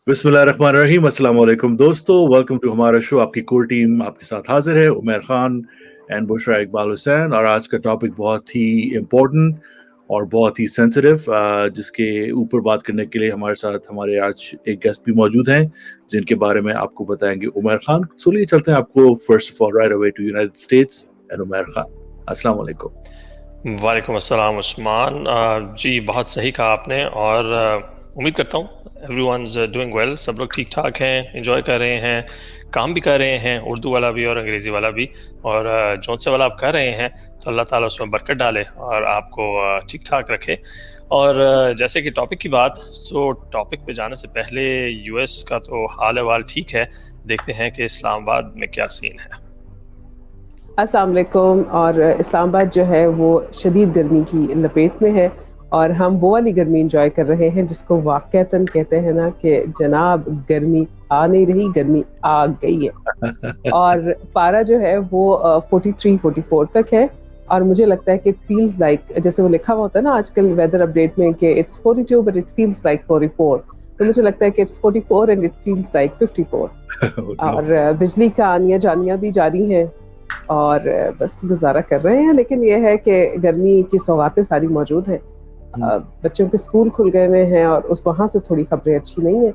बिस्मिल्लाहिर्रहमानिर्रहीम, अस्सलाम वालेकुम दोस्तों, वेलकम टू हमारा शो। आपकी कोर टीम आपके साथ हाजिर है, उमर खान एंड बुशरा इकबाल हुसैन। और आज का टॉपिक बहुत ही इम्पोर्टेंट और बहुत ही सेंसिटिव, जिसके ऊपर बात करने के लिए हमारे साथ हमारे आज एक गेस्ट भी मौजूद हैं, जिनके बारे में आपको बताएंगे उमर खान। चलिए चलते हैं आपको first of all right away to United States and Umar Khan. अस्सलाम वालेकुम। वालेकुम अस्सलाम उस्मान। जी बहुत सही कहा आपने, और उम्मीद करता हूँ एवरीवनस डूइंग वेल, सब लोग ठीक ठाक हैं, एंजॉय कर रहे हैं, काम भी कर रहे हैं, उर्दू वाला भी और अंग्रेज़ी वाला भी। और जौन से वाला आप कर रहे हैं तो अल्लाह ताला उसमें बरकत डाले और आपको ठीक ठाक रखे। और जैसे कि टॉपिक की बात, तो टॉपिक पे जाने से पहले यूएस का तो हाल अहवाल ठीक है, देखते हैं कि इस्लामाबाद में क्या सीन है। अस्सलाम वालेकुम। और इस्लामाबाद जो है वो शदीद गर्मी की लपेट में है, और हम वो वाली गर्मी इंजॉय कर रहे हैं जिसको वाक़तन कहते हैं ना कि जनाब गर्मी आ नहीं रही, गर्मी आ गई है। और पारा जो है वो 43-44 तक है, और मुझे लगता है कि इट फील्स लाइक, जैसे वो लिखा हुआ होता है ना आजकल वेदर अपडेट में कि it's 42 but it feels like 44, तो मुझे लगता है कि it's 44 and it feels like 54। और बिजली का आनिया जानिया भी जारी है, और बस गुजारा कर रहे हैं। लेकिन ये है कि गर्मी की सौगातें सारी मौजूद हैं। बच्चों के स्कूल खुल गए हुए हैं, और उस वहाँ से थोड़ी खबरें अच्छी नहीं है,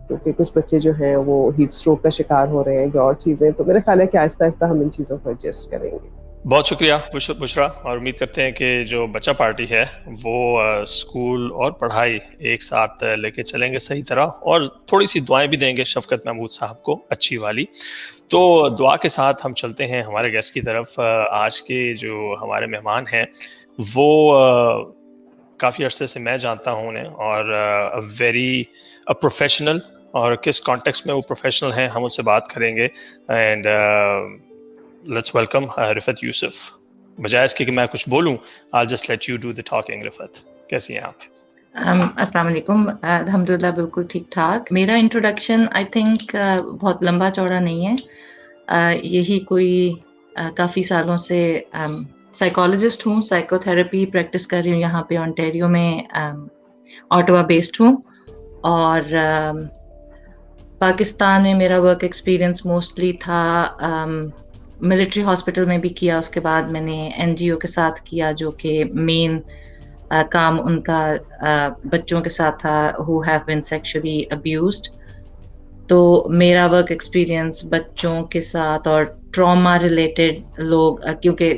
क्योंकि कुछ बच्चे जो हैं वो हीट स्ट्रोक का शिकार हो रहे हैं या और चीज़ें। तो मेरा ख्याल है कि आहिस्ता आहिस्ता हम इन चीज़ों को एडजस्ट करेंगे। बहुत शुक्रिया बुशरा, और उम्मीद करते हैं कि जो बच्चा पार्टी है वो स्कूल और पढ़ाई एक साथ लेके चलेंगे सही तरह, और थोड़ी सी दुआएं भी देंगे शफकत महमूद साहब को अच्छी वाली। तो दुआ के साथ हम चलते हैं हमारे गेस्ट की तरफ। आज के जो हमारे मेहमान हैं वो काफ़ी अरसे से मैं जानता हूँ उन्हें, और वेरी प्रोफेशनल, और किस कॉन्टेक्स्ट में वो प्रोफेशनल हैं हम उनसे बात करेंगे। And let's welcome Rifat Yusuf. बजाय इसके कि मैं कुछ बोलूं, I'll just let you do the talking। Rifat, कैसी हैं आप? अस्सलाम वालेकुम। अल्हम्दुलिल्लाह बिल्कुल ठीक ठाक। मेरा इंट्रोडक्शन आई थिंक बहुत लंबा चौड़ा नहीं है। यही कोई काफ़ी सालों से साइकोलॉजिस्ट हूँ, साइकोथेरेपी प्रैक्टिस कर रही हूँ यहाँ पे ओंटारियो में, ऑटावा बेस्ड हूँ। और पाकिस्तान में मेरा वर्क एक्सपीरियंस मोस्टली था, मिलिट्री हॉस्पिटल में भी किया, उसके बाद मैंने एनजीओ के साथ किया जो कि मेन काम उनका बच्चों के साथ था who have been sexually abused. तो मेरा वर्क एक्सपीरियंस बच्चों के साथ और ट्रॉमा रिलेटेड लोग, क्योंकि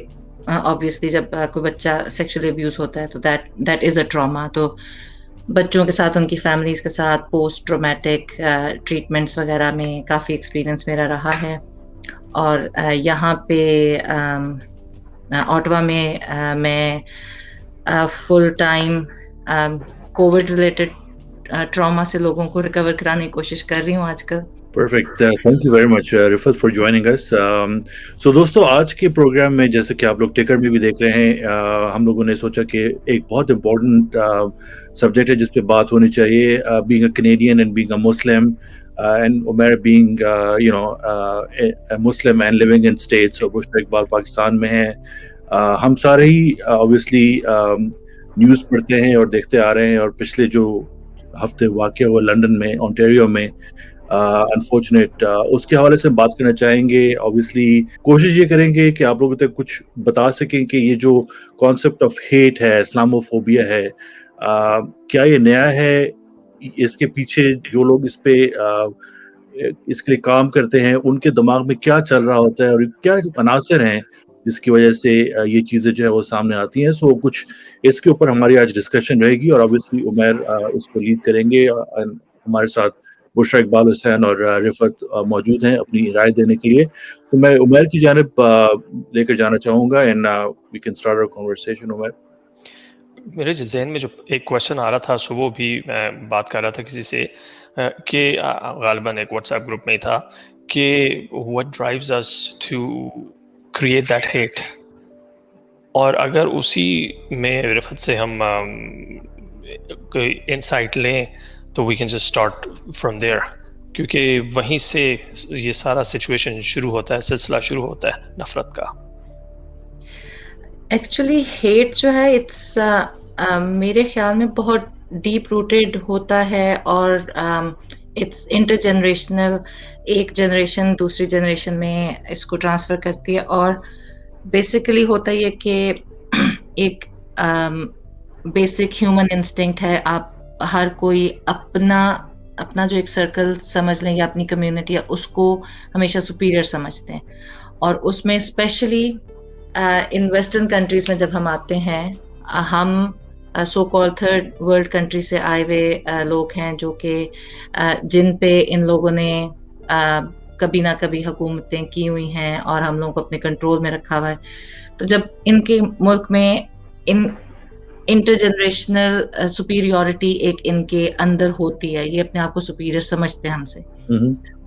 ऑब्वियसली जब कोई बच्चा सेक्सुअली अब्यूज होता है तो दैट इज़ अ ट्रॉमा। तो बच्चों के साथ, उनकी फैमिलीज के साथ पोस्ट ट्रॉमेटिक ट्रीटमेंट्स वगैरह में काफ़ी एक्सपीरियंस मेरा रहा है। और यहाँ पे ऑटावा में मैं full time Covid related trauma से लोगों को रिकवर कराने की कोशिश कर रही हूँ आजकल। Perfect. Thank you very much, Rifat, for joining us. So दोस्तों, आज के प्रोग्राम में जैसे कि आप लोग टिकर में भी देख रहे हैं, हम लोगों ने सोचा कि एक बहुत इम्पोर्टेंट सब्जेक्ट है जिस पे बात होनी चाहिए, being a Canadian and being a Muslim, and Umair being a Muslim and living in states, और बुशरा इकबाल पाकिस्तान में है। हम सारे ही ऑब्वियसली न्यूज़ पढ़ते हैं और देखते आ रहे हैं, और पिछले जो हफ्ते वाक़या हुआ लंदन में, ओंटारियो में, अनफॉर्चुनेट, उसके हवाले से बात करना चाहेंगे। ऑब्वियसली कोशिश ये करेंगे कि आप लोगों तक कुछ बता सकें कि ये जो कॉन्सेप्ट ऑफ हेट है, इस्लामोफोबिया है, क्या ये नया है? इसके पीछे जो लोग इस पे इसके लिए काम करते हैं उनके दिमाग में क्या चल रहा होता है, और क्या अनासर हैं जिसकी वजह से ये चीज़ें जो है वो सामने आती हैं। सो कुछ इसके ऊपर हमारी आज डिस्कशन रहेगी, और ऑब्वियसली उमर इसको लीड करेंगे। हमारे साथ बुशरा इकबाल हुसैन और रिफत मौजूद हैं अपनी राय देने के लिए। तो मैं उमर की जानिब लेकर जाना चाहूँगा, and we can start our conversation. Umar, मेरे जहन में जो एक क्वेश्चन आ रहा था, सो वो भी मैं बात कर रहा था किसी से कि गालिबन एक व्हाट्सएप ग्रुप में ही था कि what drives us to create that hate. और अगर उसी में रिफत से हम कोई इंसाइट लें तो we can just start from there, क्योंकि वहीं से ये सारा सिचुएशन शुरू होता है, सिलसिला शुरू होता है नफरत का। एक्चुअली हेट जो है इट्स मेरे ख्याल में बहुत डीप रूटेड होता है, और इट्स इंटरजेनरेशनल, एक जनरेशन दूसरी जनरेशन में इसको ट्रांसफर करती है, और बेसिकली होता ये कि एक बेसिक ह्यूमन इंस्टिंक्ट है, आप हर कोई अपना अपना जो एक सर्कल समझ लें या अपनी कम्युनिटी है उसको हमेशा सुपीरियर समझते हैं, और उसमें स्पेशली इन वेस्टर्न कंट्रीज में जब हम आते हैं, हम सो कॉल थर्ड वर्ल्ड कंट्री से आए हुए लोग हैं, जो कि जिन पे इन लोगों ने कभी ना कभी हुकूमतें की हुई हैं और हम लोगों को अपने कंट्रोल में रखा हुआ है। तो जब इनके मुल्क में इन इंटरजेनरेशनल सुपीरियॉरिटी एक इनके अंदर होती है, ये अपने आप को सुपीरियर समझते हैं हमसे।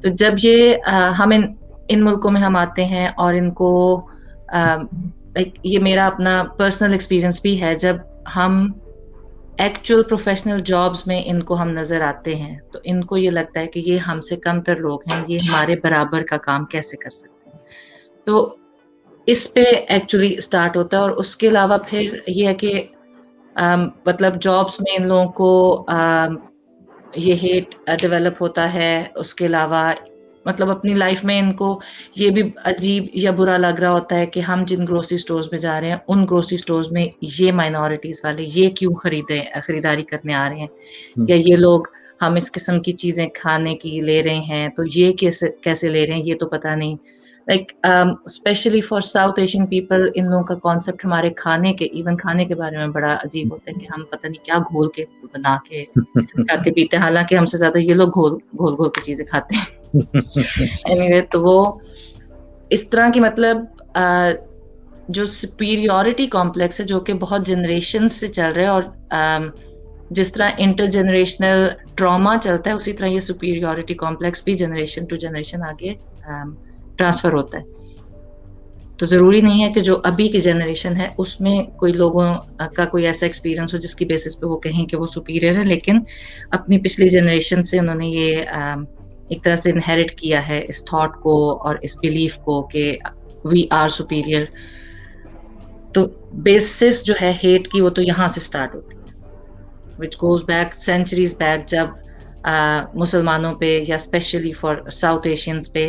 तो जब ये हम इन मुल्कों में हम आते हैं और इनको लाइक, ये मेरा अपना पर्सनल एक्सपीरियंस भी है, जब हम एक्चुअल प्रोफेशनल जॉब्स में इनको हम नजर आते हैं तो इनको ये लगता है कि ये हमसे कमतर लोग हैं, ये हमारे बराबर का काम कैसे कर सकते हैं। तो इस पे एक्चुअली स्टार्ट होता है, और उसके अलावा फिर ये है कि मतलब जॉब्स में इन लोगों को ये हेट डेवलप होता है। उसके अलावा मतलब अपनी लाइफ में इनको ये भी अजीब या बुरा लग रहा होता है कि हम जिन ग्रोसरी स्टोर्स में जा रहे हैं, उन ग्रोसरी स्टोर्स में ये माइनॉरिटीज वाले ये क्यों खरीदारी करने आ रहे हैं, या ये लोग हम इस किस्म की चीजें खाने की ले रहे हैं तो ये कैसे ले रहे हैं, ये तो पता नहीं। Like specially for South Asian people, इन लोगों का कॉन्सेप्ट हमारे खाने के बारे में बड़ा अजीब होता है कि हम पता नहीं क्या घोल के बना के खाते पीते हैं, हालांकि हमसे ज्यादा ये लोग घोल के चीजें खाते हैं। anyway, तो वो इस तरह की मतलब जो सुपीरियॉरिटी कॉम्प्लेक्स है जो कि बहुत जनरेशन से चल रहा है, और जिस तरह इंटरजेनरेशनल ट्रॉमा चलता है उसी तरह ये सुपीरियॉरिटी कॉम्प्लेक्स भी जनरेशन टू जनरेशन आगे ट्रांसफर होता है। तो जरूरी नहीं है कि जो अभी की जनरेशन है उसमें कोई लोगों का कोई ऐसा एक्सपीरियंस हो जिसकी बेसिस पे वो कहें कि वो सुपीरियर है, लेकिन अपनी पिछली जनरेशन से उन्होंने ये एक तरह से इनहेरिट किया है इस थॉट को और इस बिलीफ को कि वी आर सुपीरियर। तो बेसिस जो है हेट की वो तो यहाँ से स्टार्ट होती है, which goes back centuries back, जब मुसलमानों पे या स्पेशली फॉर साउथ एशियंस पे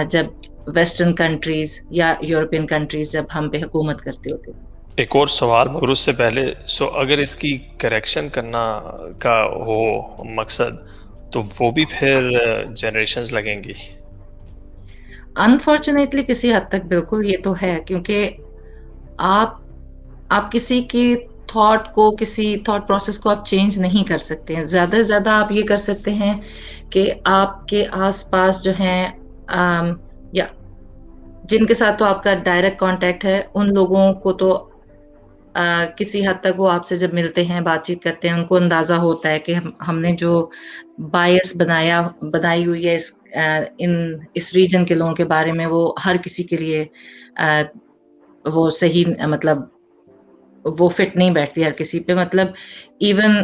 जब वेस्टर्न कंट्रीज या यूरोपियन कंट्रीज जब हम पे हुकूमत करती होती थी। एक और सवाल मगर उससे पहले, अगर इसकी करेक्शन करना का हो मकसद तो वो भी फिर जनरेशंस लगेंगी। अनफॉर्चुनेटली किसी हद तक बिल्कुल ये तो है, क्योंकि आप किसी की थॉट को, किसी थॉट प्रोसेस को आप चेंज नहीं कर सकते हैं। ज्यादा से ज्यादा आप ये कर सकते हैं कि आपके आसपास जो हैं या जिनके साथ तो आपका डायरेक्ट कांटेक्ट है, उन लोगों को तो किसी हद तक वो आपसे जब मिलते हैं, बातचीत करते हैं, उनको अंदाजा होता है कि हमने जो बायस बनाई हुई है इस रीजन के लोगों के बारे में, वो हर किसी के लिए वो सही मतलब वो फिट नहीं बैठती हर किसी पे। मतलब इवन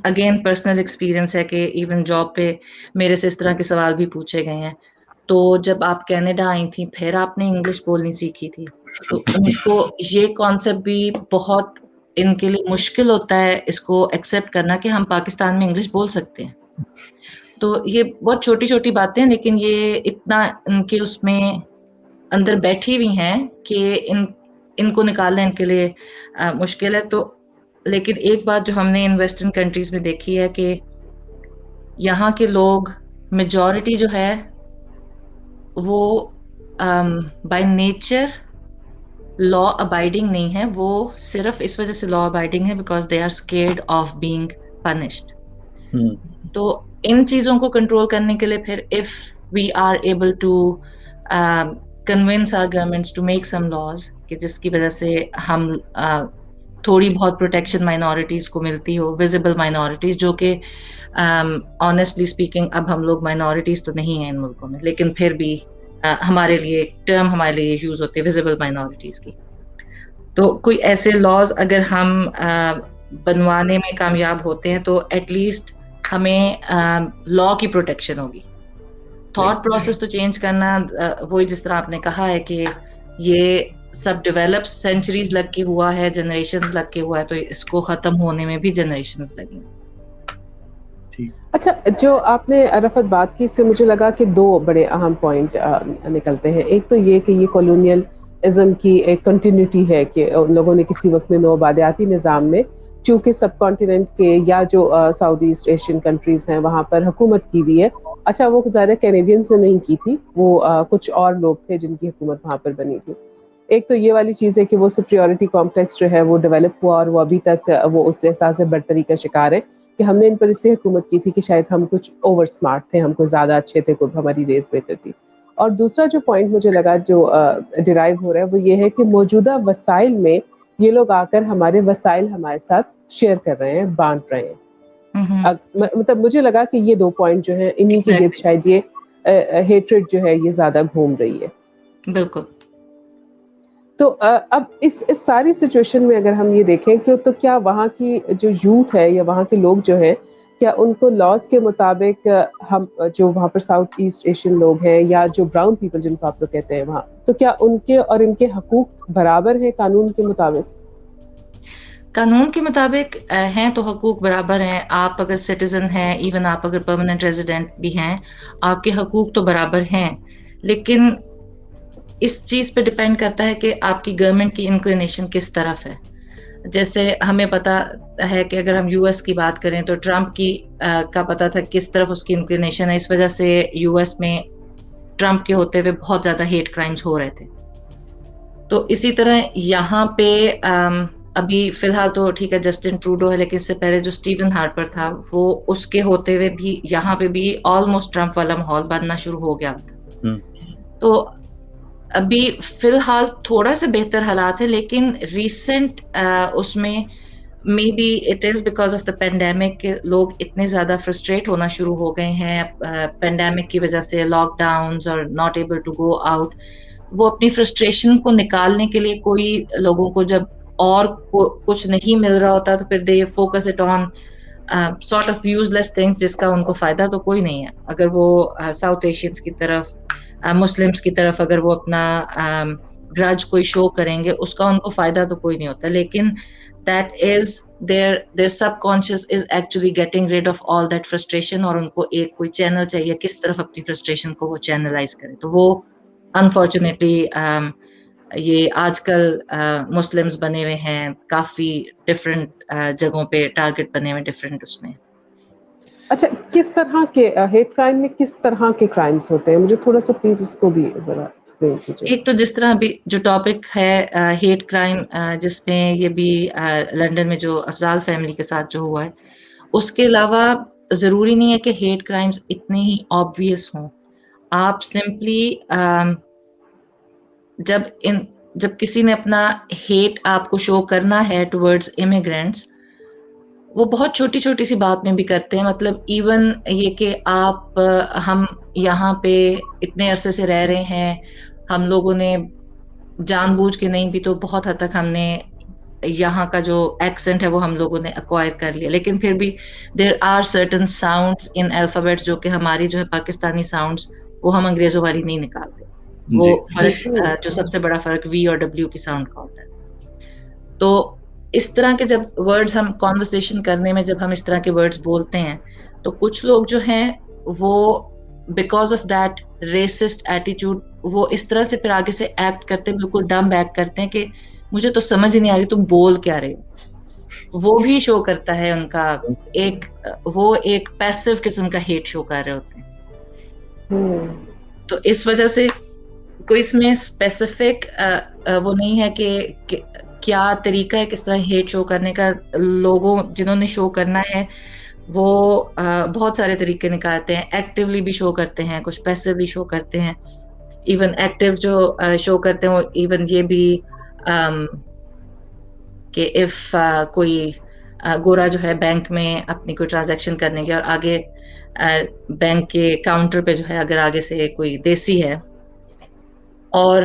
अगेन पर्सनल एक्सपीरियंस है कि इवन जॉब पे मेरे से इस तरह के सवाल भी पूछे गए हैं। तो जब आप कनाडा आई थी फिर आपने इंग्लिश बोलनी सीखी थी, तो उनको ये कॉन्सेप्ट भी बहुत इनके लिए मुश्किल होता है इसको एक्सेप्ट करना कि हम पाकिस्तान में इंग्लिश बोल सकते हैं। तो ये बहुत छोटी छोटी बातें, लेकिन ये इतना इनके उसमें अंदर बैठी हुई हैं कि इनको निकालना इनके लिए मुश्किल है। तो लेकिन एक बात जो हमने इन वेस्टर्न कंट्रीज में देखी है कि यहाँ के लोग मेजॉरिटी जो है वो बाय नेचर लॉ अबाइडिंग नहीं है, वो सिर्फ इस वजह से लॉ अबाइडिंग है because they are scared of being punished. तो इन चीजों को कंट्रोल करने के लिए फिर if we are able to convince our governments to make some laws कि जिसकी वजह से हम थोड़ी बहुत प्रोटेक्शन माइनॉरिटीज को मिलती हो, विजिबल माइनॉरिटीज, जो कि ऑनेस्टली स्पीकिंग अब हम लोग माइनॉरिटीज तो नहीं है इन मुल्कों में, लेकिन फिर भी हमारे लिए टर्म हमारे लिए यूज होते हैं विजिबल माइनॉरिटीज की। तो कोई ऐसे लॉज अगर हम बनवाने में कामयाब होते हैं तो एटलीस्ट हमें लॉ की प्रोटेक्शन होगी। थॉट प्रोसेस तो चेंज करना वही जिस तरह आपने कहा है कि ये सब डेवलप सेंचुरीज लग के हुआ है, जनरेशंस लग के हुआ है, तो इसको खत्म होने में भी जनरेशंस लगेंगे। اچھا جو آپ نے رفت بات کی، اس سے مجھے لگا کہ دو بڑے اہم پوائنٹ نکلتے ہیں. ایک تو یہ کہ یہ کولونیل ازم کی ایک کنٹینیوٹی ہے کہ ان لوگوں نے کسی وقت میں نوآبادیاتی نظام میں چونکہ سب کانٹیننٹ کے یا جو ساؤتھ ایسٹ ایشین کنٹریز ہیں وہاں پر حکومت کی ہوئی ہے. اچھا وہ زیادہ کینیڈین سے نہیں کی تھی، وہ کچھ اور لوگ تھے جن کی حکومت وہاں پر بنی تھی. ایک تو یہ والی چیز ہے کہ وہ سپریورٹی کمپلیکس جو ہے وہ ڈیولپ ہوا اور وہ ابھی تک وہ اس احساس برتری کا شکار ہے کہ ہم نے ان پر اس لیے حکومت کی تھی کہ شاید ہم کچھ اوور سمارٹ تھے، ہم کو زیادہ اچھے تھے، کوئی ہماری ریس بہتر تھی. اور دوسرا جو پوائنٹ مجھے لگا جو ڈرائیو ہو رہا ہے وہ یہ ہے کہ موجودہ وسائل میں یہ لوگ آ کر ہمارے وسائل ہمارے ساتھ شیئر کر رہے ہیں، بانٹ رہے ہیں. مطلب مجھے لگا کہ یہ دو پوائنٹ جو ہیں انہی کے گرد شاید یہ ہیٹریڈ جو ہے یہ زیادہ گھوم رہی ہے. بالکل. تو اب اس ساری سچویشن میں اگر ہم یہ دیکھیں کہ تو کیا وہاں کی جو یوتھ ہے یا وہاں کے لوگ جو ہیں کیا ان کو لاز کے مطابق ہم جو وہاں پر ساؤتھ ایسٹ ایشین لوگ ہیں یا جو براؤن پیپل جن کو آپ لوگ کہتے ہیں وہاں، تو کیا ان کے اور ان کے حقوق برابر ہیں قانون کے مطابق؟ قانون کے مطابق ہیں تو حقوق برابر ہیں. آپ اگر سٹیزن ہیں، ایون آپ اگر پرماننٹ ریزیڈنٹ بھی ہیں، آپ کے حقوق تو برابر ہیں. لیکن اس چیز پہ ڈپینڈ کرتا ہے کہ آپ کی گورنمنٹ کی انکلینیشن کس طرف ہے. جیسے ہمیں پتا ہے کہ اگر ہم یو ایس کی بات کریں تو ٹرمپ کی کا پتا تھا کس طرف اس کی انکلینیشن ہے. اس وجہ سے یو ایس میں ٹرمپ کے ہوتے ہوئے بہت زیادہ ہیٹ کرائمز ہو رہے تھے. تو اسی طرح یہاں پہ ابھی فی الحال تو ٹھیک ہے جسٹن ٹروڈو ہے، لیکن اس سے پہلے جو اسٹیون ہارپر تھا وہ اس کے ہوتے ہوئے بھی یہاں پہ بھی آلموسٹ ٹرمپ والا ماحول بننا شروع ہو گیا تھا. تو ابھی فی الحال تھوڑا سا بہتر حالات ہے، لیکن ریسنٹ اس میں maybe it is because of the pandemic کہ لوگ اتنے زیادہ فرسٹریٹ ہونا شروع ہو گئے ہیں پینڈیمک کی وجہ سے، لاک ڈاؤنز اور not able to go out. وہ اپنی فرسٹریشن کو نکالنے کے لیے کوئی لوگوں کو جب اور کچھ نہیں مل رہا ہوتا تو پھر they focus it on sort of use less things جس کا ان کو فائدہ تو کوئی نہیں ہے. اگر وہ ساؤتھ ایشینس کی طرف، مسلمس کی طرف اگر وہ اپنا گرج کوئی شو کریں گے اس کا ان کو فائدہ تو کوئی نہیں ہوتا. لیکن that is their subconscious is actually getting rid of all that frustration اور ان کو ایک کوئی چینل چاہیے کس طرف اپنی فرسٹریشن کو وہ چینلائز کرے. تو وہ انفارچونیٹلی یہ آج کل مسلمز بنے ہوئے ہیں کافی ڈفرینٹ جگہوں پہ ٹارگٹ بنے ہوئے ڈفرینٹ اس میں. اچھا کس طرح کے ہیٹ کرائم میں کس طرح کے کرائمز ہوتے ہیں؟ مجھے تھوڑا سا پلیز اس کو بھی ذرا ایکسپلین کیجیے. ایک تو جس طرح ابھی جو ٹاپک ہے ہیٹ کرائم جس میں یہ بھی لنڈن میں جو افضال فیملی کے ساتھ جو ہوا ہے، اس کے علاوہ ضروری نہیں ہے کہ ہیٹ کرائمز اتنے ہی آبویس ہوں. آپ سمپلی جب کسی نے اپنا ہیٹ آپ کو شو کرنا ہے ٹورڈز امیگرینٹس، وہ بہت چھوٹی چھوٹی سی بات میں بھی کرتے ہیں. مطلب ایون یہ کہ ہم یہاں پہ اتنے عرصے سے رہ رہے ہیں، ہم لوگوں نے جان بوجھ کے نہیں بھی تو بہت حد تک ہم نے یہاں کا جو ایکسنٹ ہے وہ ہم لوگوں نے ایکوائر کر لیا. لیکن پھر بھی there are certain sounds in alphabets جو کہ ہماری جو ہے پاکستانی ساؤنڈس وہ ہم انگریزوں والی نہیں نکالتے. وہ فرق جو سب سے بڑا فرق وی اور ڈبلیو کی ساؤنڈ کا ہوتا ہے. تو اس طرح کے جب ورڈز ہم کانورسیشن کرنے میں جب ہم اس طرح کے ورڈز بولتے ہیں تو کچھ لوگ جو ہیں وہ because of that racist attitude وہ اس طرح سے پھر آگے سے ایکٹ کرتے ہیں، بالکل ڈم ایکٹ کرتے ہیں کہ مجھے تو سمجھ ہی نہیں آ رہی تم بول کیا رہے ہو. وہ بھی شو کرتا ہے ان کا ایک پیسو قسم کا ہیٹ شو کر رہے ہوتے ہیں. تو اس وجہ سے کوئی اس میں اسپیسیفک وہ نہیں ہے کہ کیا طریقہ ہے کس طرح ہیٹ شو کرنے کا. لوگوں جنہوں نے شو کرنا ہے وہ بہت سارے طریقے نکالتے ہیں. ایکٹیولی بھی شو کرتے ہیں، کچھ پیسولی شو کرتے ہیں. ایون ایکٹیو جو شو کرتے ہیں وہ ایون یہ بھی کہ اف کوئی گورا جو ہے بینک میں اپنی کوئی ٹرانزیکشن کرنے کے اور آگے بینک کے کاؤنٹر پہ جو ہے اگر آگے سے کوئی دیسی ہے اور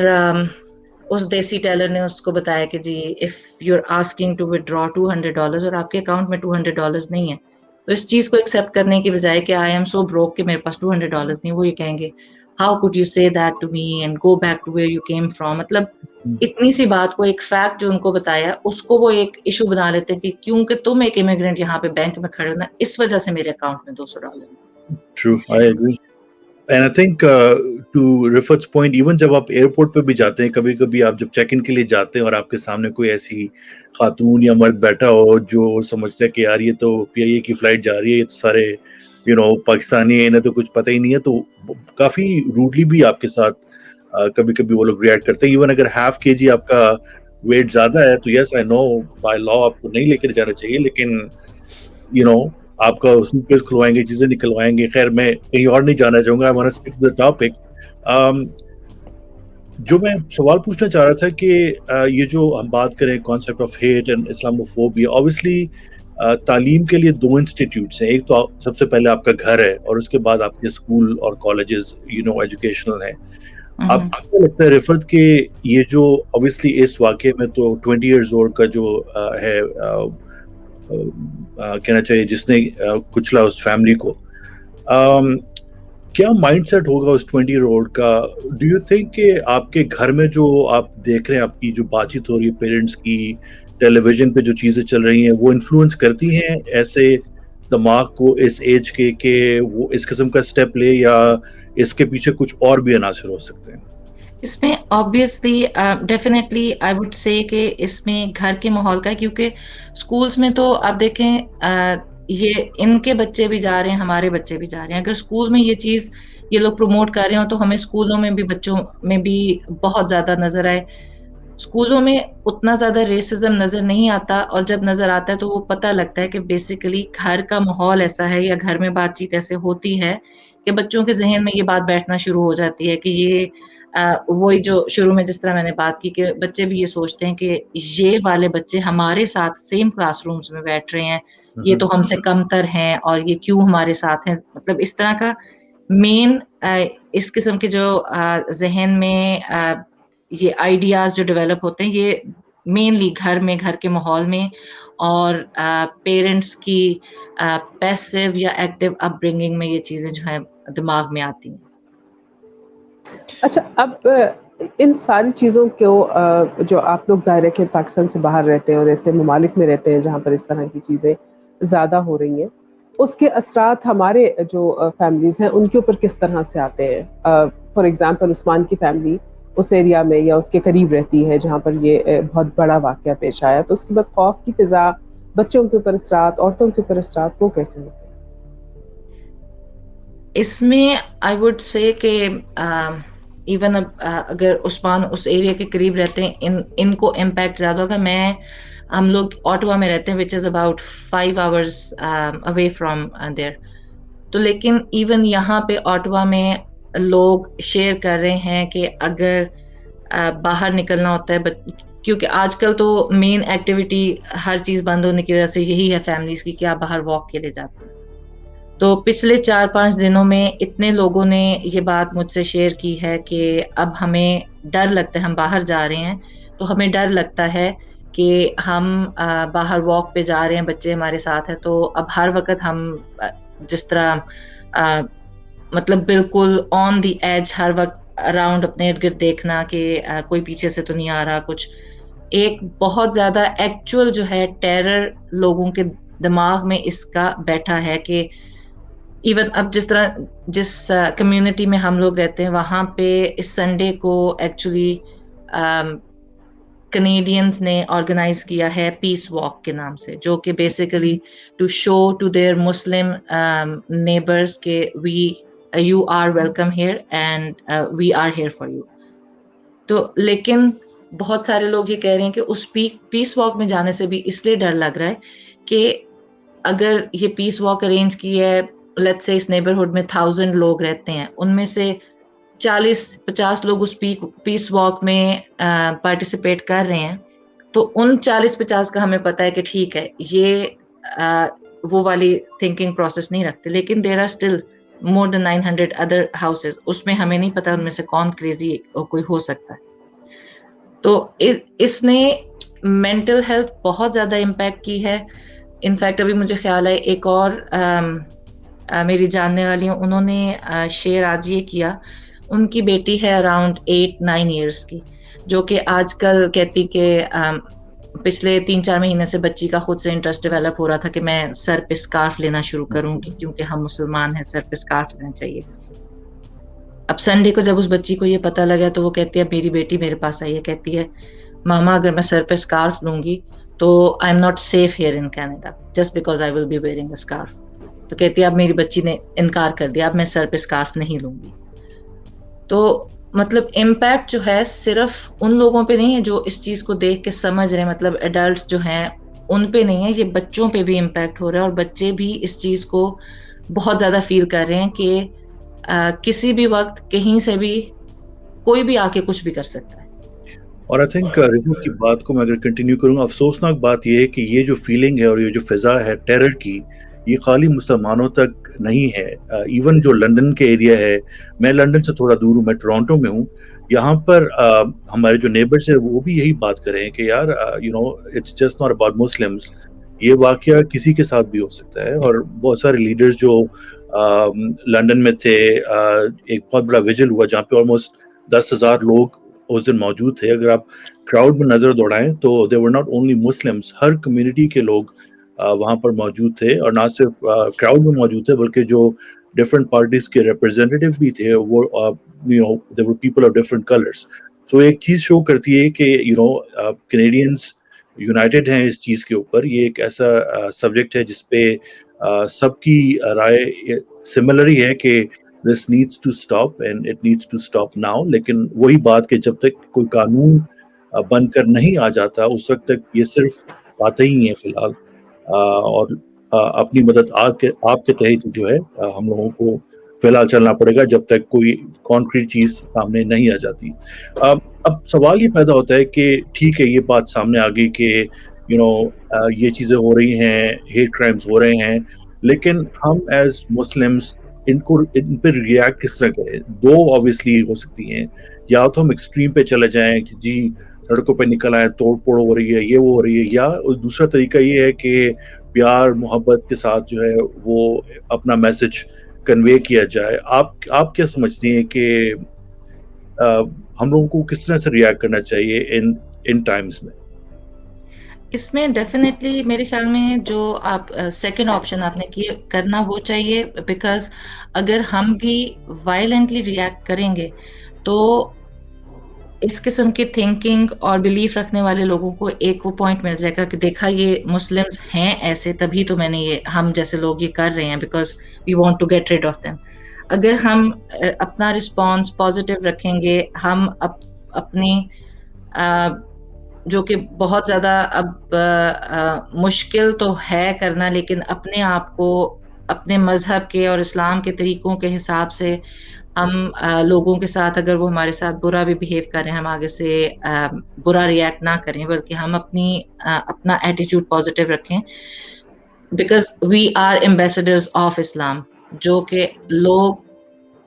اس دیسی ٹیلر نے اس کو بتایا کہ جی if you are asking to withdraw $200 اور آپ کے اکاؤنٹ میں $200 نہیں ہے، تو اس چیز کو ایکسیپٹ کرنے کی بجائے کہ آئی ایم سو بروک کہ میرے پاس $200 نہیں، وہ یہ کہیں گے how could you say that to me and go back to where you came from. मतलब इतनी सी बात को एक फैक्ट जो उनको बताया उसको वो एक इशू बना लेते हैं कि क्योंकि तुम एक इमिग्रेंट यहाँ पे बैंक में खड़े हो ना, इस वजह से मेरे अकाउंट में $200. True, I agree. And I think to Rifat's point, even जब आप एयरपोर्ट पे भी जाते हैं, कभी कभी आप जब चेक इन के लिए जाते हैं और आपके सामने कोई ऐसी खातून या मर्द बैठा हो जो समझता है कि यार ये तो PIA की फ्लाइट जा रही है, ये तो सारे पाकिस्तानी है, इन्हें तो कुछ पता ही नहीं है, तो काफी रूडली भी आपके साथ कभी कभी वो लोग रिएक्ट करते हैं. इवन अगर ½ kg आपका वेट ज्यादा है तो yes I know by law आपको नहीं लेकर जाना चाहिए, लेकिन आपका सूटकेस खुलवाएंगे, चीजें निकलवाएंगे. खैर मैं कहीं और नहीं जाना चाहूंगा, I want to stick to the topic. जो मैं सवाल पूछना चाह रहा था कि ये जो हम बात करें concept of hate and Islamophobia, obviously तालीम के लिए 2 इंस्टीट्यूट्स हैं. एक तो सबसे पहले आपका घर है और उसके बाद आपके स्कूल और कॉलेजेस एजुकेशनल हैं. आपको लगता है रिफत के ये जो ऑब्वियसली इस वाक़े में तो 20 years old का जो है कहना चाहिए जिसने कुचला उस फैमिली को, क्या माइंडसेट होगा उस 20 year old का? डू यू थिंक कि आपके घर में जो आप देख रहे हैं, आपकी जो बातचीत हो रही है पेरेंट्स की, टेलीविजन पे जो चीजें चल रही हैं, वो इन्फ्लुएंस करती हैं ऐसे दिमाग को इस एज के वो इस किस्म का स्टेप ले, या इसके पीछे कुछ और भी अनासर हो सकते हैं? इसमें obviously definitely I would say कि इसमें घर के माहौल का, क्योंकि स्कूल्स में तो आप देखें ये इनके बच्चे भी जा रहे हैं, हमारे बच्चे भी जा रहे हैं. अगर स्कूल में ये चीज़ ये लोग प्रमोट कर रहे हो तो हमें स्कूलों में भी बच्चों में भी बहुत ज़्यादा नज़र आए. स्कूलों में उतना ज़्यादा रेसिज्म नज़र नहीं आता, और जब नज़र आता है तो वो पता लगता है कि बेसिकली घर का माहौल ऐसा है या घर में बातचीत ऐसे होती है कि बच्चों के जहन में ये बात बैठना शुरू हो जाती है कि ये वही जो शुरू में जिस तरह मैंने बात की कि बच्चे भी ये सोचते हैं कि ये वाले बच्चे हमारे साथ सेम क्लासरूम्स में बैठ रहे हैं, ये तो हमसे कमतर हैं और ये क्यों हमारे साथ हैं. मतलब इस तरह का मेन इस किस्म के जो जहन में ये आइडियाज जो डेवलप होते हैं, ये मेनली घर में, घर के माहौल में, और पेरेंट्स की पैसिव या एक्टिव अपब्रिंगिंग में ये चीज़ें जो हैं दिमाग में आती हैं. अच्छा, अब इन सारी चीज़ों को जो आप लोग ज़ाहिर है कि पाकिस्तान से बाहर रहते हैं और ऐसे ममालिक में रहते हैं जहाँ पर इस तरह की चीज़ें ज़्यादा हो रही हैं, उसके असरात हमारे जो फैमिलीज़ हैं उनके ऊपर किस तरह से आते हैं? फॉर एग्ज़ाम्पल उस्मान की फैमिली उस एरिया में या उसके करीब रहती है जहाँ पर ये बहुत बड़ा वाक़या पेश आया, तो उसके बाद खौफ की फ़िज़ा, बच्चों के ऊपर असरात, औरतों के ऊपर असरात, वो कैसे होते हैं? इसमें आई वुड से कि इवन अगर उस्मान उस एरिया के करीब रहते हैं, इनको इम्पैक्ट ज़्यादा होगा. हम लोग ऑटवा में रहते हैं, which is about 5 hours away from there. तो लेकिन इवन यहाँ पे ऑटवा में लोग शेयर कर रहे हैं कि अगर बाहर निकलना होता है, क्योंकि आजकल तो मेन एक्टिविटी हर चीज़ बंद होने की वजह से यही है फैमिलीज़ की कि आप बाहर वॉक के लिए जाते हैं. तो पिछले 4-5 दिनों में इतने लोगों ने ये बात मुझसे शेयर की है कि अब हमें डर लगता है, हम बाहर जा रहे हैं तो हमें डर लगता है कि हम बाहर वॉक पे जा रहे हैं, बच्चे हमारे साथ हैं, तो अब हर वक्त हम जिस तरह मतलब बिल्कुल ऑन द एज हर वक्त अराउंड अपने इर्द गिर्द देखना कि कोई पीछे से तो नहीं आ रहा कुछ. एक बहुत ज़्यादा एक्चुअल जो है टेरर लोगों के दिमाग में इसका बैठा है कि इवन अब जिस कम्युनिटी में हम लोग रहते हैं वहाँ पे इस संडे को एक्चुअली कनेडियंस ने ऑर्गेनाइज किया है पीस वॉक के नाम से, जो कि basically to show to their Muslim neighbours के you are welcome here and we are here for you. तो लेकिन बहुत सारे लोग ये कह रहे हैं कि उस पीस वॉक में जाने से भी इसलिए डर लग रहा है कि अगर ये पीस वॉक अरेंज की है, लेट्स से इस नेबरहुड में 1000 लोग रहते हैं, उनमें से 40-50 लोग उस पीस वॉक में पार्टिसिपेट कर रहे हैं, तो उन 40-50 का हमें पता है कि ठीक है ये वो वाली थिंकिंग प्रोसेस नहीं रखते. लेकिन there are still more than 900 other houses, उसमें हमें नहीं पता उनमें से कौन क्रेजी कोई हो सकता है. तो इसने मेंटल हेल्थ बहुत ज़्यादा इम्पैक्ट की है. इनफैक्ट अभी मुझे ख्याल है एक और मेरी जानने वाली हैं, उन्होंने शेयर आज ये किया, ان کی بیٹی ہے اراؤنڈ 8-9 ایئرس کی, جو کہ آج کل کہتی کہ پچھلے 3-4 مہینے سے بچی کا خود سے انٹرسٹ ڈیولپ ہو رہا تھا کہ میں سر پہ اسکارف لینا شروع کروں گی, کیونکہ ہم مسلمان ہیں, سر پہ اسکارف لینا چاہیے. اب سنڈے کو جب اس بچی کو یہ پتہ لگا تو وہ کہتی ہے, میری بیٹی میرے پاس آئی ہے, کہتی ہے ماما اگر میں سر پہ اسکارف لوں گی تو I'm not safe here in Canada just because I will be wearing a scarf. تو کہتی ہے اب میری بچی نے انکار کر دیا, اب میں سر پہ اسکارف نہیں لوں گی. تو مطلب امپیکٹ جو ہے صرف ان لوگوں پہ نہیں ہے جو اس چیز کو دیکھ کے سمجھ رہے ہیں, مطلب ایڈلٹس جو ہیں ان پہ نہیں ہے, یہ بچوں پہ بھی امپیکٹ ہو رہا ہے, اور بچے بھی اس چیز کو بہت زیادہ فیل کر رہے ہیں کہ کسی بھی وقت کہیں سے بھی کوئی بھی آ کے کچھ بھی کر سکتا ہے. اور آئی تھنک رفت کی بات کو میں اگر کنٹینیو کروں, افسوسناک بات یہ ہے کہ یہ جو فیلنگ ہے اور یہ جو فضا ہے ٹیرر کی, یہ خالی مسلمانوں تک نہیں ہے. ایون جو لندن کے ایریا ہے, میں لندن سے تھوڑا دور ہوں, میں ٹورانٹو میں ہوں, یہاں پر ہمارے جو نیبرس ہیں وہ بھی یہی بات کر رہے ہیں کہ یار you know it's just not about Muslims, یہ واقعہ کسی کے ساتھ بھی ہو سکتا ہے. اور بہت سارے لیڈرز جو لندن میں تھے, ایک بہت بڑا ویجل ہوا جہاں پہ آلموسٹ 10,000 لوگ اس دن موجود تھے. اگر آپ کراؤڈ میں نظر دوڑائیں تو they were not only Muslims, ہر کمیونٹی کے لوگ وہاں پر موجود تھے, اور نہ صرف کراؤڈ میں موجود تھے بلکہ جو ڈفرینٹ پارٹیز کے ریپرزینٹیو بھی تھے وہ you know they were people of different colours. So ایک چیز شو کرتی ہے کہ یو نو کینیڈینس یونائٹیڈ ہیں اس چیز کے اوپر. یہ ایک ایسا سبجیکٹ ہے جس پہ سب کی رائے سملر ہی ہے کہ this needs to stop and it needs to stop now. لیکن وہی بات کہ جب تک کوئی قانون بن کر نہیں آ جاتا اس وقت تک یہ صرف باتیں ہی ہیں فی الحال, اور اپنی مدد آپ کے تحت جو ہے ہم لوگوں کو فی الحال چلنا پڑے گا جب تک کوئی کانکریٹ چیز سامنے نہیں آ جاتی. اب سوال یہ پیدا ہوتا ہے کہ ٹھیک ہے یہ بات سامنے آ گئی کہ یو نو یہ چیزیں ہو رہی ہیں, ہیٹ کرائمز ہو رہے ہیں, لیکن ہم ایز مسلمس ان پہ ریئیکٹ کس طرح کریں؟ دو آبویسلی ہو سکتی ہیں, یا تو ہم ایکسٹریم پہ چلے جائیں کہ جی سڑکوں پہ نکل آئے, توڑ پھوڑ ہو رہی ہے, یہ وہ ہو رہی ہے, یا دوسرا طریقہ یہ ہے کہ پیار محبت کے ساتھ جو ہے وہ اپنا میسج کنوے کیا جائے. آپ کیا سمجھتی ہیں کہ ہم لوگوں کو کس طرح سے ریئیکٹ کرنا چاہیے ان ٹائمز میں؟ اس میں ڈیفینیٹلی میرے خیال میں جو آپ سیکنڈ آپشن آپ نے کیا کرنا وہ چاہیے, بیکاز اگر ہم بھی وائلنٹلی ریئیکٹ کریں گے تو اس قسم کی تھنکنگ اور بلیف رکھنے والے لوگوں کو ایک وہ پوائنٹ مل جائے گا کہ دیکھا یہ مسلمس ہیں ایسے, تبھی تو میں نے یہ ہم جیسے لوگ یہ کر رہے ہیں because we want to get rid of them. اگر ہم اپنا رسپانس پازیٹیو رکھیں گے, ہم اپنی جو کہ بہت زیادہ اب مشکل تو ہے کرنا, لیکن اپنے آپ کو اپنے مذہب کے اور اسلام کے طریقوں کے حساب سے ہم لوگوں کے ساتھ اگر وہ ہمارے ساتھ برا بھی بیہیو کریں, ہم آگے سے برا ریئیکٹ نہ کریں بلکہ ہم اپنا ایٹیٹیوڈ پازیٹیو رکھیں, because we are ambassadors of اسلام. جو کہ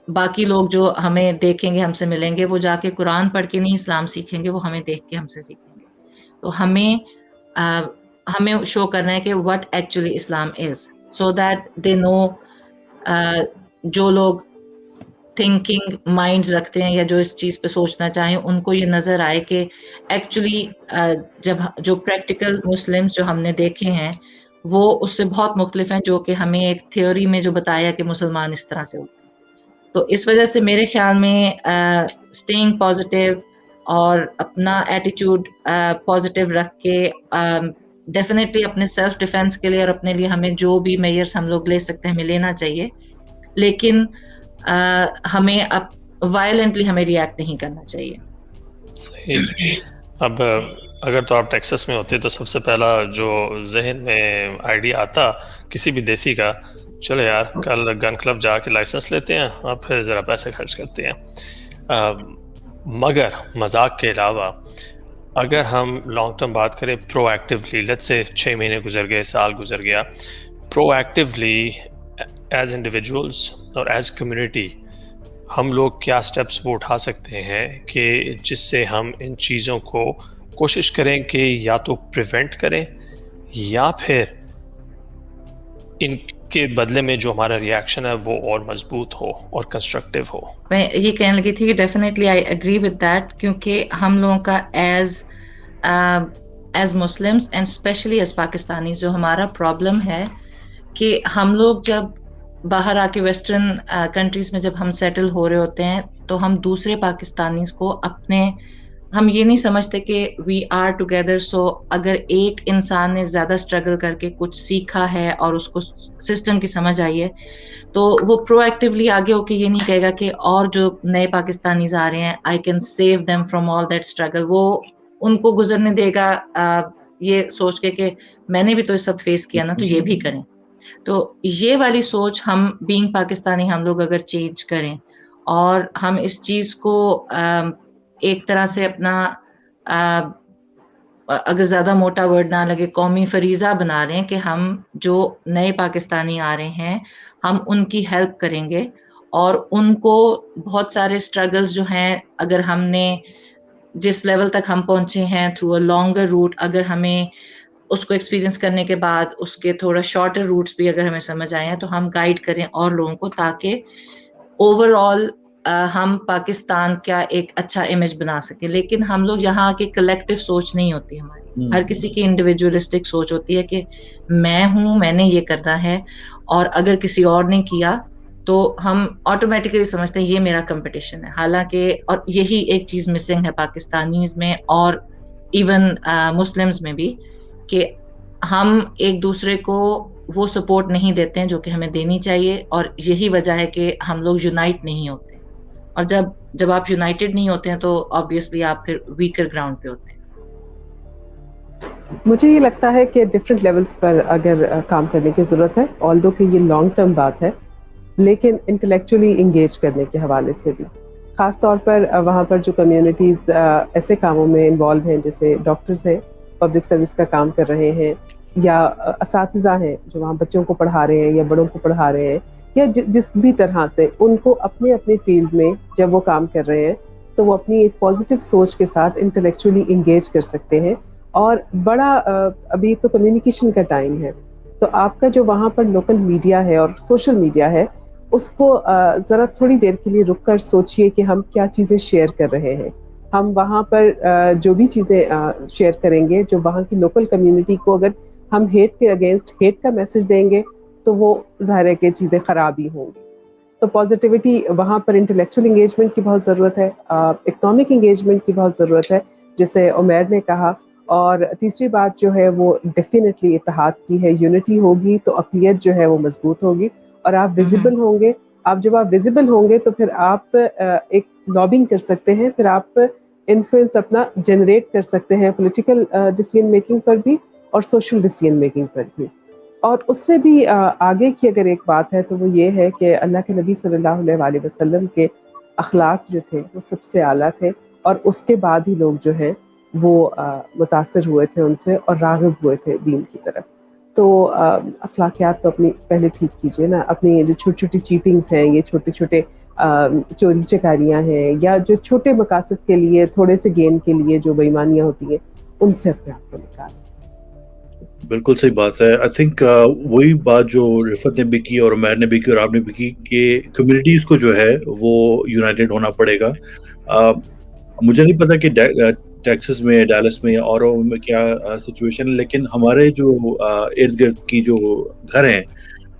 باقی لوگ جو ہمیں دیکھیں گے, ہم سے ملیں گے, وہ جا کے قرآن پڑھ کے نہیں اسلام سیکھیں گے, وہ ہمیں دیکھ کے ہم سے سیکھیں گے. تو ہمیں شو کرنا ہے کہ what actually Islam is, so that they know جو لوگ تھنکنگ مائنڈز رکھتے ہیں یا جو اس چیز پہ سوچنا چاہیں ان کو یہ نظر آئے کہ ایکچولی جب جو پریکٹیکل مسلمز جو ہم نے دیکھے ہیں وہ اس سے بہت مختلف ہیں جو کہ ہمیں ایک تھیوری میں جو بتایا کہ مسلمان اس طرح سے ہوتے ہیں. تو اس وجہ سے میرے خیال میں اسٹیئنگ پازیٹیو اور اپنا ایٹیٹیوڈ پازیٹیو رکھ کے ڈیفینیٹلی اپنے سیلف ڈیفینس کے لیے اور اپنے لیے ہمیں جو بھی میئرس ہم لوگ لے سکتے ہیں ہمیں لینا چاہیے, لیکن ہمیں اب وائلنٹلی ہمیں ریئیکٹ نہیں کرنا چاہیے. صحیح. اب اگر تو آپ ٹیکسس میں ہوتے تو سب سے پہلا جو ذہن میں آئیڈیا آتا کسی بھی دیسی کا, چلو یار کل گن کلب جا کے لائسنس لیتے ہیں اور پھر ذرا پیسے خرچ کرتے ہیں. مگر مذاق کے علاوہ اگر ہم لانگ ٹرم بات کریں پرو ایکٹیولی, لیٹس سے 6 مہینے گزر گئے, سال گزر گیا, پرو ایکٹیولی ایز انڈیویجولس اور ایز کمیونٹی ہم لوگ کیا اسٹیپس وہ اٹھا سکتے ہیں کہ جس سے ہم ان چیزوں کو کوشش کریں کہ یا تو پریونٹ کریں یا پھر के बदले में जो हमारा रिएक्शन है वो और मजबूत हो और कंस्ट्रक्टिव हो। मैं ये कहने लगी थी कि definitely I agree with that, क्योंकि हम लोगों का as Muslims and specially as Pakistani जो हमारा प्रॉब्लम है कि हम लोग जब बाहर आके वेस्टर्न कंट्रीज में जब हम सेटल हो रहे होते हैं तो हम दूसरे पाकिस्तानी को हम ये नहीं समझते कि वी आर टुगेदर। सो अगर एक इंसान ने ज़्यादा स्ट्रगल करके कुछ सीखा है और उसको सिस्टम की समझ आई है तो वो प्रोएक्टिवली आगे होके ये नहीं कहेगा कि और जो नए पाकिस्तानीज आ रहे हैं I can save them from all that struggle. वो उनको गुजरने देगा ये सोच के कि मैंने भी तो ये सब फेस किया ना, तो ये भी करें। तो ये वाली सोच हम बीइंग पाकिस्तानी हम लोग अगर चेंज करें और हम इस चीज़ को एक तरह से अपना अगर ज़्यादा मोटा वर्ड ना लगे कौमी फरीज़ा बना रहे हैं कि हम जो नए पाकिस्तानी आ रहे हैं हम उनकी हेल्प करेंगे और उनको बहुत सारे स्ट्रगल्स जो हैं अगर हमने जिस लेवल तक हम पहुंचे हैं थ्रू अ लॉन्गर रूट, अगर हमें उसको एक्सपीरियंस करने के बाद उसके थोड़ा शॉर्टर रूट्स भी अगर हमें समझ आए हैं तो हम गाइड करें और लोगों को, ताकि ओवरऑल हम पाकिस्तान का एक अच्छा इमेज बना सके। लेकिन हम लोग यहाँ की कलेक्टिव सोच नहीं होती हमारी, हर किसी की इंडिविजुअलिस्टिक सोच होती है कि मैं हूँ, मैंने ये करना है, और अगर किसी और ने किया तो हम ऑटोमेटिकली समझते हैं ये मेरा कंपटीशन है। हालांकि और यही एक चीज मिसिंग है पाकिस्तानीज में और इवन मुस्लिम्स में भी, कि हम एक दूसरे को वो सपोर्ट नहीं देते हैं जो कि हमें देनी चाहिए, और यही वजह है कि हम लोग यूनाइट नहीं होते। और जब आप यूनाइटेड नहीं होते हैं तो ऑब्वियसली आप फिर वीकर ग्राउंड पे होते हैं। मुझे ये लगता है कि डिफरेंट लेवल्स पर अगर काम करने की ज़रूरत है, ऑल्दो कि ये लॉन्ग टर्म बात है, लेकिन इंटेलेक्चुअली इंगेज करने के हवाले से भी, ख़ास तौर पर वहाँ पर जो कम्युनिटीज़ ऐसे कामों में इन्वॉल्व हैं, जैसे डॉक्टर्स हैं, पब्लिक सर्विस का काम कर रहे हैं, या असातिज़ा हैं जो वहाँ बच्चों को पढ़ा रहे हैं या बड़ों को पढ़ा रहे हैं, या जिस भी तरह से उनको अपने अपने फील्ड में जब वो काम कर रहे हैं तो वो अपनी एक पॉजिटिव सोच के साथ इंटेलेक्चुअली इंगेज कर सकते हैं। और बड़ा अभी तो कम्युनिकेशन का टाइम है, तो आपका जो वहाँ पर लोकल मीडिया है और सोशल मीडिया है उसको ज़रा थोड़ी देर के लिए रुक कर सोचिए कि हम क्या चीज़ें शेयर कर रहे हैं। हम वहाँ पर जो भी चीज़ें शेयर करेंगे, जो वहाँ की लोकल कम्युनिटी को अगर हम हेट के अगेंस्ट हेट का मैसेज देंगे तो वो ज़ाहिर है कि चीज़ें ख़राब ही होंगी। तो पॉजिटिविटी वहाँ पर इंटेलेक्चुअल इंगेजमेंट की बहुत ज़रूरत है, इकोनॉमिक इंगेजमेंट की बहुत ज़रूरत है, जैसे उमैर ने कहा। और तीसरी बात जो है वो डेफिनेटली इत्तेहाद की है, यूनिटी होगी तो अक़लियत जो है वो मजबूत होगी और आप विजिबल होंगे। जब आप विजिबल होंगे तो फिर आप एक लॉबिंग कर सकते हैं, फिर आप इन्फ्लुएंस अपना जनरेट कर सकते हैं पॉलिटिकल डिसीजन मेकिंग पर भी और सोशल डिसीजन मेकिंग पर भी। और उससे भी आगे की अगर एक बात है तो वो ये है कि अल्लाह के नबी सल्लल्लाहु अलैहि वसल्लम के अखलाक जो थे वो सबसे आला थे, और उसके बाद ही लोग जो हैं वो मुतासिर हुए थे उनसे और राग़िब हुए थे दीन की तरफ। तो अखलाकियात तो अपनी पहले ठीक कीजिए ना, अपनी ये जो छोटी छोटी चीटिंग्स हैं, ये छोटे छोटे चोरी चकारियाँ हैं, या जो छोटे मकासद के लिए थोड़े से गेन के लिए जो बेईमानियाँ होती हैं, उनसे अपने आप को निकालें। बिल्कुल सही बात है। आई थिंक वही बात जो रिफत ने भी की और उमैर ने भी की और आपने भी की कि कम्युनिटीज़ को जो है वो यूनाइटेड होना पड़ेगा। मुझे नहीं पता कि टेक्सास में, डैलस में या और में क्या सिचुएशन है, लेकिन हमारे जो इर्द गिर्द की जो घर हैं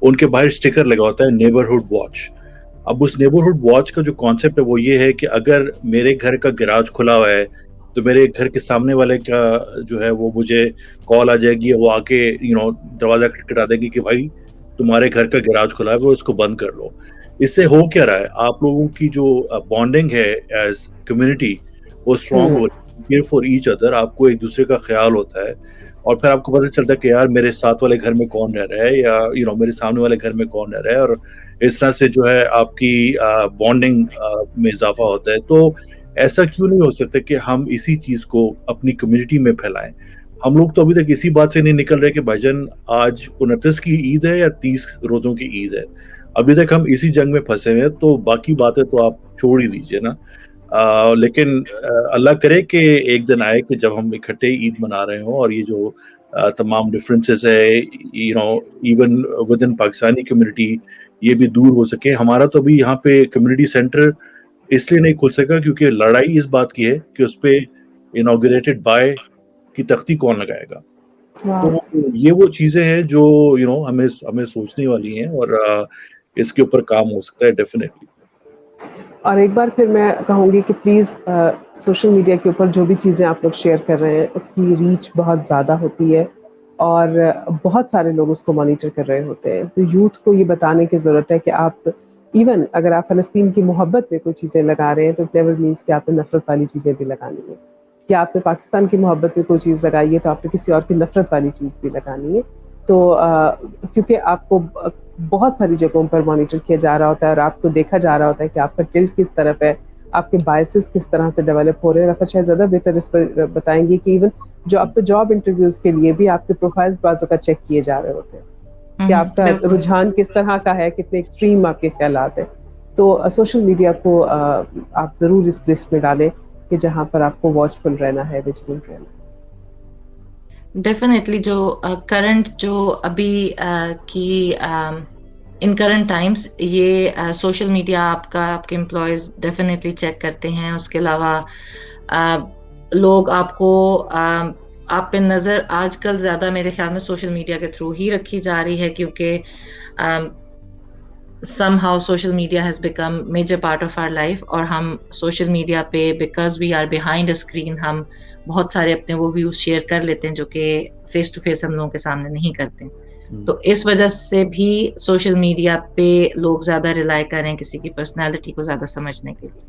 उनके बाहर स्टिकर लगा होता है नेबरहुड वॉच। अब उस नेबरहुड वॉच का जो कॉन्सेप्ट है वो ये है कि अगर मेरे घर का गैराज खुला हुआ है तो मेरे घर के सामने वाले का जो है वो मुझे कॉल आ जाएगी, वो आके दरवाजा खटखटा देंगे कि भाई तुम्हारे घर का गैराज खुला है, वो इसको बंद कर लो। इससे हो क्या रहा है, आप लोगों की जो बॉन्डिंग है एज कम्युनिटी वो स्ट्रॉन्ग हो रही है, केयर फॉर ईच अदर, आपको एक दूसरे का ख्याल होता है और फिर आपको पता चलता है कि यार मेरे साथ वाले घर में कौन रह रहा है या मेरे सामने वाले घर में कौन रह रहा है, और इस तरह से जो है आपकी बॉन्डिंग में इजाफा होता है। तो ऐसा क्यों नहीं हो सकता कि हम इसी चीज को अपनी कम्युनिटी में फैलाएं। हम लोग तो अभी तक इसी बात से नहीं निकल रहे कि भाईजान आज 29 की ईद है या 30 रोजों की ईद है, अभी तक हम इसी जंग में फंसे हुए हैं। तो बाकी बातें तो आप छोड़ ही दीजिए ना। لیکن اللہ کرے کہ ایک دن آئے کہ جب ہم اکٹھے عید منا رہے ہوں اور یہ جو تمام ڈفرینسز ہے even with in Pakistani community یہ بھی دور ہو سکے. ہمارا تو ابھی یہاں پہ کمیونٹی سینٹر اس لیے نہیں کھل سکا کیونکہ لڑائی اس بات کی ہے کہ اس پہ انوگریٹڈ بائی کی تختی کون لگائے گا. تو یہ وہ چیزیں ہیں جو ہمیں سوچنے والی ہیں اور اس کے اوپر کام ہو سکتا ہے ڈیفینیٹلی. اور ایک بار پھر میں کہوں گی کہ پلیز سوشل میڈیا کے اوپر جو بھی چیزیں آپ لوگ شیئر کر رہے ہیں اس کی ریچ بہت زیادہ ہوتی ہے اور بہت سارے لوگ اس کو مانیٹر کر رہے ہوتے ہیں. تو یوتھ کو یہ بتانے کی ضرورت ہے کہ آپ ایون اگر آپ فلسطین کی محبت میں کوئی چیزیں لگا رہے ہیں تو نیور مینس کہ آپ نے نفرت والی چیزیں بھی لگانی ہے. کہ آپ نے پاکستان کی محبت میں کوئی چیز لگائی ہے تو آپ نے کسی اور کی نفرت والی چیز بھی لگانی ہے. تو کیونکہ آپ کو بہت ساری جگہوں پر مانیٹر کیا جا رہا ہوتا ہے اور آپ کو دیکھا جا رہا ہوتا ہے کہ آپ کا ٹلٹ کس طرف ہے, آپ کے بائسز کس طرح سے ڈیولپ ہو رہے ہیں. رفعت شاید زیادہ بہتر اس پر بتائیں گے کہ ایون جو آپ کو جاب انٹرویوز کے لیے بھی آپ کے پروفائلز بازو کا چیک کیے جا رہے ہوتے ہیں کہ آپ کا رجحان کس طرح کا ہے, کتنے ایکسٹریم آپ کے خیالات ہیں. تو سوشل میڈیا کو آپ ضرور اس لسٹ میں ڈالیں کہ جہاں پر آپ کو واچفل رہنا ہے, ویجیلنٹ رہنا ہے. ڈیفینیٹلی جو کرنٹ جو ابھی کی ان کرنٹ ٹائمس یہ سوشل میڈیا آپ کے امپلائیز ڈیفینیٹلی چیک کرتے ہیں. اس کے علاوہ لوگ آپ کو آپ پہ نظر آج کل زیادہ میرے خیال میں سوشل میڈیا کے تھرو ہی رکھی جا رہی ہے کیونکہ somehow social media has become major part of our life اور ہم سوشل میڈیا پہ because we are behind a screen ہم بہت سارے اپنے وہ ویوز شیئر کر لیتے ہیں جو کہ فیس ٹو فیس ہم لوگوں کے سامنے نہیں کرتے. تو اس وجہ سے بھی سوشل میڈیا پہ لوگ زیادہ ریلائی کر رہے ہیں کسی کی پرسنالٹی کو زیادہ سمجھنے کے لیے.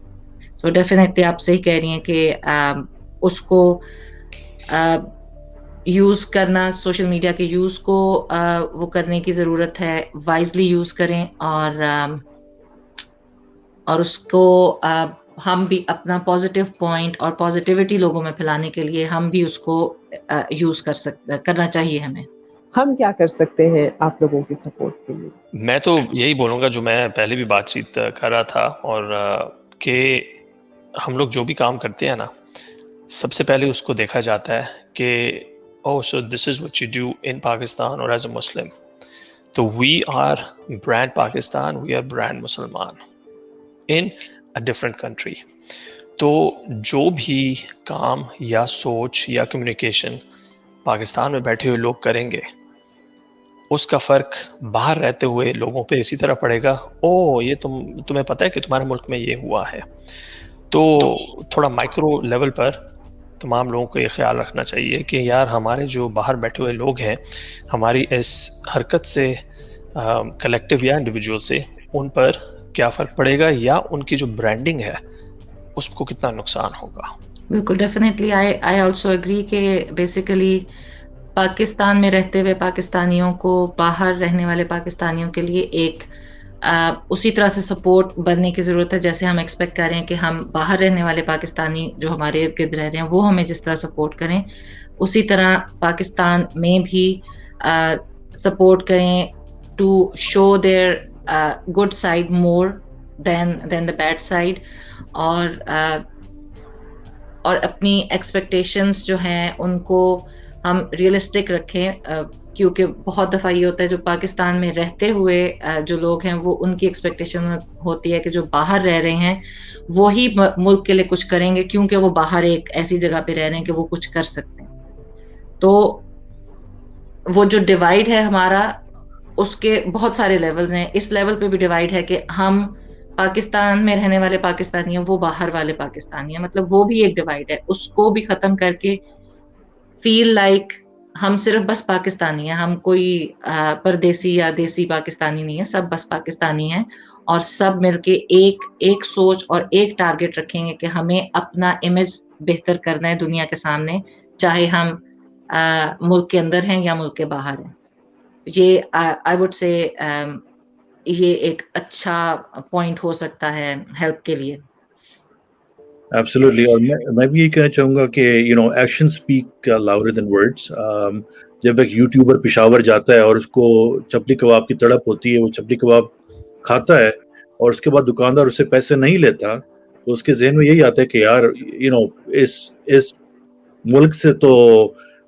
سو ڈیفینیٹلی آپ صحیح کہہ رہی ہیں کہ اس کو یوز کرنا, سوشل میڈیا کے یوز کو وہ کرنے کی ضرورت ہے, وائزلی یوز کریں اور اس کو ہم بھی اپنا پازیٹیو پوائنٹ اور پازیٹیوٹی لوگوں میں پھیلانے کے لیے ہم بھی اس کو یوز کرنا چاہیے. ہم کیا کر سکتے ہیں آپ لوگوں کی سپورٹ کے لیے؟ میں تو یہی بولوں گا جو میں پہلے بھی بات چیت کر رہا تھا اور کہ ہم لوگ جو بھی کام کرتے ہیں نا سب سے پہلے اس کو دیکھا جاتا ہے کہ so this is what you do in Pakistan or as a Muslim. So we are brand Pakistan, we are brand Musliman in a different country. تو جو بھی کام یا سوچ یا کمیونیکیشن پاکستان میں بیٹھے ہوئے لوگ کریں گے اس کا فرق باہر رہتے ہوئے لوگوں پہ اسی طرح پڑے گا. یہ تمہیں پتہ ہے کہ تمہارے ملک میں یہ ہوا ہے. تو تھوڑا مائکرو لیول پر تمام لوگوں کو یہ خیال رکھنا چاہیے کہ یار ہمارے جو باہر بیٹھے ہوئے لوگ ہیں ہماری اس حرکت سے کلیکٹیو یا انڈیویجول سے ان پر کیا فرق پڑے گا یا ان کی جو برانڈنگ ہے اس کو کتنا نقصان ہوگا. بالکل ڈیفینیٹلی آئی آلسو اگری کہ بیسیکلی پاکستان میں رہتے ہوئے پاکستانیوں کو باہر رہنے والے پاکستانیوں کے لیے ایک اسی طرح سے سپورٹ بننے کی ضرورت ہے جیسے ہم ایکسپیکٹ کر رہے ہیں کہ ہم باہر رہنے والے پاکستانی جو ہمارے ارد گرد رہ رہے ہیں وہ ہمیں جس طرح سپورٹ کریں اسی طرح پاکستان میں بھی سپورٹ کریں to show their good side more than the bad side اور اپنی ایکسپیکٹیشنز جو ہیں ان کو ہم ریئلسٹک رکھیں کیونکہ بہت دفعہ یہ ہوتا ہے جو پاکستان میں رہتے ہوئے جو لوگ ہیں وہ ان کی ایکسپیکٹیشن ہوتی ہے کہ جو باہر رہ رہے ہیں وہی ملک کے لیے کچھ کریں گے کیونکہ وہ باہر ایک ایسی جگہ پہ رہ رہے ہیں کہ وہ کچھ کر سکتے ہیں. تو وہ جو ڈیوائڈ ہے ہمارا اس کے بہت سارے لیولز ہیں. اس لیول پہ بھی ڈیوائڈ ہے کہ ہم پاکستان میں رہنے والے پاکستانی ہیں وہ باہر والے پاکستانی ہیں, مطلب وہ بھی ایک ڈیوائڈ ہے. اس کو بھی ختم کر کے فیل لائک ہم صرف بس پاکستانی ہیں, ہم کوئی پردیسی یا دیسی پاکستانی نہیں ہے, سب بس پاکستانی ہیں اور سب مل کے ایک سوچ اور ایک ٹارگٹ رکھیں گے کہ ہمیں اپنا امیج بہتر کرنا ہے دنیا کے سامنے چاہے ہم ملک کے اندر ہیں یا ملک کے باہر ہیں. یہ آئی وڈ سے یہ ایک اچھا پوائنٹ ہو سکتا ہے ہیلپ کے لیے. ایبسلیٹلی. اور میں بھی یہ کہنا چاہوں گا کہ action speak louder than words. جب ایک یوٹیوبر پشاور جاتا ہے اور اس کو چپلی کباب کی تڑپ ہوتی ہے, وہ چپلی کباب کھاتا ہے اور اس کے بعد دکاندار اس سے پیسے نہیں لیتا تو اس کے ذہن میں یہی آتا ہے کہ یار اس ملک سے تو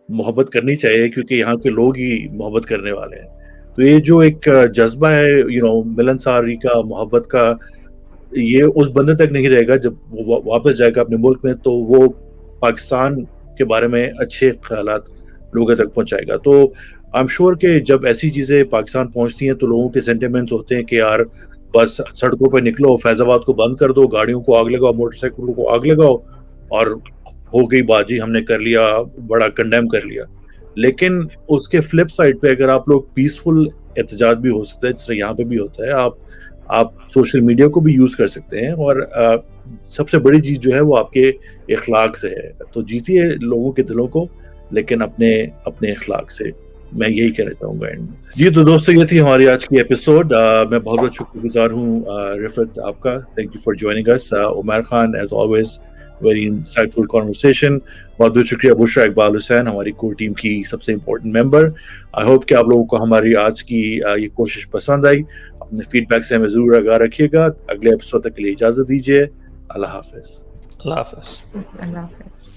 محبت کرنی چاہیے کیونکہ یہاں کے لوگ ہی محبت کرنے والے ہیں. تو یہ جو ایک جذبہ ہے ملنساری کا, محبت کا, یہ اس بندے تک نہیں رہے گا. جب وہ واپس جائے گا اپنے ملک میں تو وہ پاکستان کے بارے میں اچھے خیالات لوگوں تک پہنچائے گا. تو آئی ایم شیور کہ جب ایسی چیزیں پاکستان پہنچتی ہیں تو لوگوں کے سینٹیمنٹس ہوتے ہیں کہ یار بس سڑکوں پہ نکلو, فیض آباد کو بند کر دو, گاڑیوں کو آگ لگاؤ, موٹر سائیکلوں کو آگ لگاؤ, اور ہو گئی بازی, ہم نے کر لیا, بڑا کنڈیم کر لیا. لیکن اس کے فلپ سائڈ پہ اگر آپ لوگ پیسفل احتجاج بھی ہو سکتا ہے جس طرح یہاں پہ بھی ہوتا ہے, آپ سوشل میڈیا کو بھی یوز کر سکتے ہیں, اور سب سے بڑی چیز جو ہے وہ آپ کے اخلاق سے ہے. تو جیتیے لوگوں کے دلوں کو, لیکن اپنے اخلاق سے. میں یہی کہنا چاہوں گا. جی تو دوستو, یہ تھی ہماری آج کی ایپیسوڈ. میں بہت بہت شکر گزار ہوں رفعت آپ کا. Thank you for joining us. Umair Khan as always very insightful conversation. بہت بہت شکریہ بشرا اقبال حسین, ہماری کور ٹیم کی سب سے امپورٹنٹ ممبر. آئی ہوپ کہ آپ لوگوں کو ہماری آج کی یہ کوشش پسند آئی. اپنے فیڈ بیک سے ہمیں ضرور آگاہ رکھیے گا. اگلے ایپیسوڈ تک کے لیے اجازت دیجیے. اللہ حافظ. اللہ حافظ. اللہ حافظ.